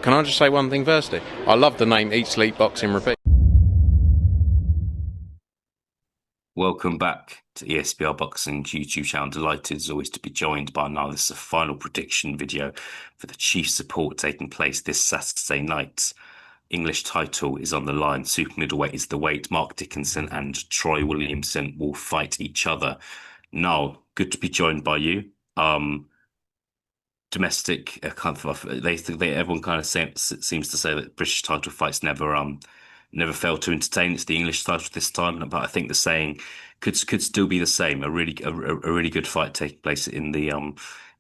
Can I just say one thing firstly? I love the name Eat Sleep Boxing Repeat. Welcome back to ESBR Boxing's YouTube channel. Delighted as always to be joined by now. This is a final prediction video for the chief support taking place this Saturday night. English title is on the line. Super middleweight is the weight. Mark Dickinson and Troy Williamson will fight each other. Now, good to be joined by you. Domestic kind of everyone kind of seems to say that British title fights never fail to entertain. It's the English title this time, but I think the saying could still be the same. A really good fight taking place in the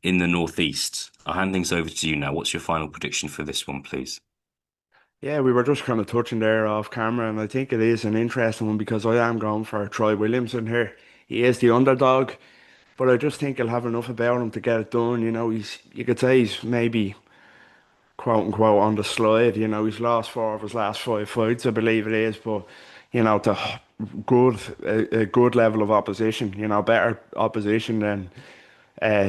northeast. I'll hand things over to you now. What's your final prediction for this one, please? Yeah, we were just kind of touching there off camera, and I think it is an interesting one because I am going for Troy Williamson here. He is the underdog, but I just think he'll have enough about him to get it done. You could say he's maybe quote unquote on the slide. He's lost four of his last five fights, I believe it is, but to good a good level of opposition. Better opposition than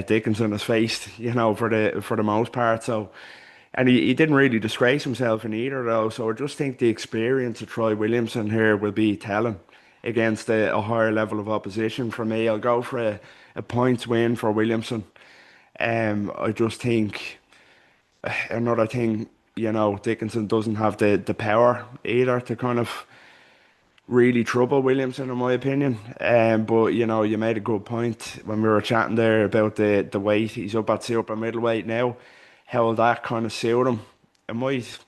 Dickinson has faced. For the most part. So. And he didn't really disgrace himself in either, though. So I just think the experience of Troy Williamson here will be telling against a higher level of opposition. For me, I'll go for a points win for Williamson. I just think another thing, Dickinson doesn't have the power either to kind of really trouble Williamson, in my opinion. But you made a good point when we were chatting there about the weight. He's up at super middleweight now. How will that kind of suit him? It might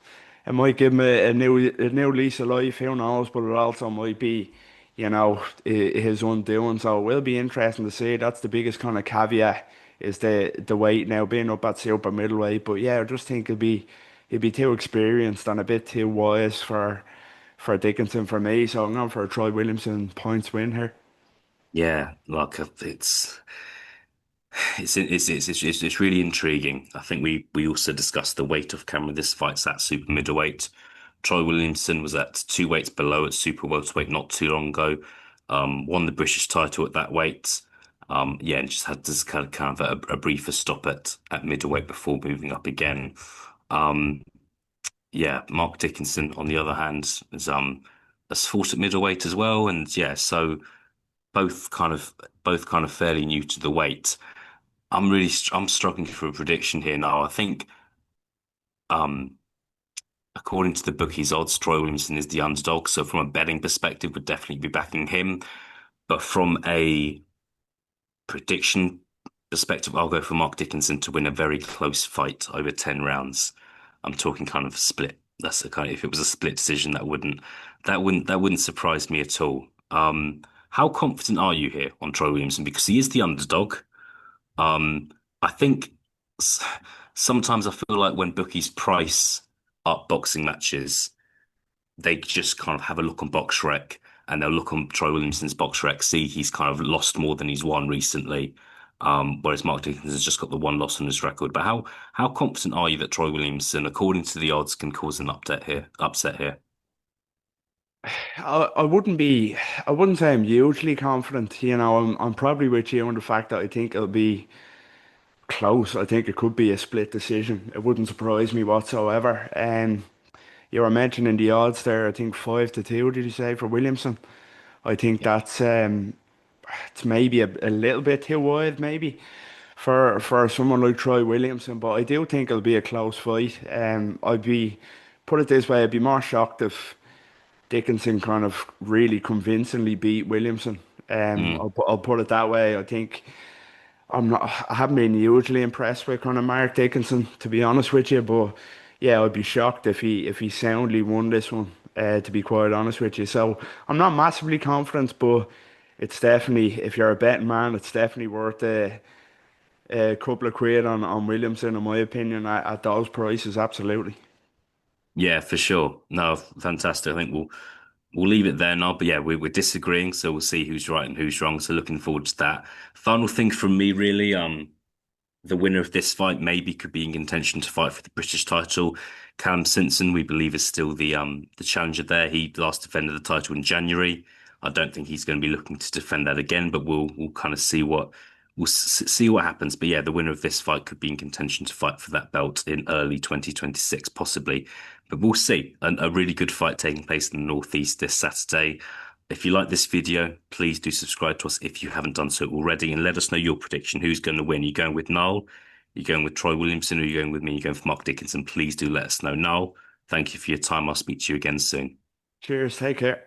it might give him a new lease of life. Who knows? But it also might be, his undoing. So it will be interesting to see. That's the biggest kind of caveat is the weight now being up at super middleweight. But yeah, I just think he'd be too experienced and a bit too wise for Dickinson for me. So I'm going for a Troy Williamson points win here. Yeah, like it's really intriguing. I think we also discussed the weight of camera. This fight's at super middleweight. Troy Williamson was at two weights below at super welterweight not too long ago. Won the British title at that weight. Yeah, and just had this kind of a briefer stop at middleweight before moving up again. Um, yeah, Mark Dickinson, on the other hand, has fought at middleweight as well, and yeah, so both kind of fairly new to the weight. I'm struggling for a prediction here now. I think um according to the bookies odds, Troy Williamson is the underdog. So from a betting perspective, would definitely be backing him. But from a prediction perspective, I'll go for Mark Dickinson to win a very close fight over 10 rounds. I'm talking kind of a split. That's the kind of, if it was a split decision, that wouldn't surprise me at all. How confident are you here on Troy Williamson? Because he is the underdog. I think s- sometimes I feel like when bookies price up boxing matches, they just kind of have a look on BoxRec and they'll look on Troy Williamson's BoxRec, see he's kind of lost more than he's won recently. Whereas Mark Dickens has just got the one loss on his record. But how confident are you that Troy Williamson, according to the odds, can cause an upset here? Upset here. I wouldn't say I'm hugely confident. I'm probably with you on the fact that I think it'll be close. I think it could be a split decision. It wouldn't surprise me whatsoever. You were mentioning the odds there. I think 5-2. Did you say for Williamson? I think Yeah. that's it's maybe a little bit too wide, maybe for someone like Troy Williamson. But I do think it'll be a close fight. Put it this way, I'd be more shocked if Dickinson kind of really convincingly beat Williamson. Mm. I'll put it that way. I haven't been hugely impressed with kind of Mark Dickinson, to be honest with you. But yeah, I'd be shocked if he soundly won this one. To be quite honest with you, so I'm not massively confident, but it's definitely, if you're a betting man, it's definitely worth a couple of quid on Williamson, in my opinion, at those prices. Absolutely. Yeah, for sure. No, fantastic. I think we'll leave it there now. But yeah, we're disagreeing, so we'll see who's right and who's wrong. So looking forward to that. Final thing from me, really. The winner of this fight maybe could be in contention to fight for the British title. Callum Simpson, we believe, is still the challenger there. He last defended the title in January. I don't think he's going to be looking to defend that again, but we'll kind of see we'll see what happens. But yeah, the winner of this fight could be in contention to fight for that belt in early 2026, possibly. But we'll see. A really good fight taking place in the Northeast this Saturday. If you like this video, please do subscribe to us if you haven't done so already, and let us know your prediction. Who's going to win? Are you going with Noel? Are you going with Troy Williamson? Or are you going with me? Are you going for Mark Dickinson? Please do let us know. Noel, thank you for your time. I'll speak to you again soon. Cheers. Take care.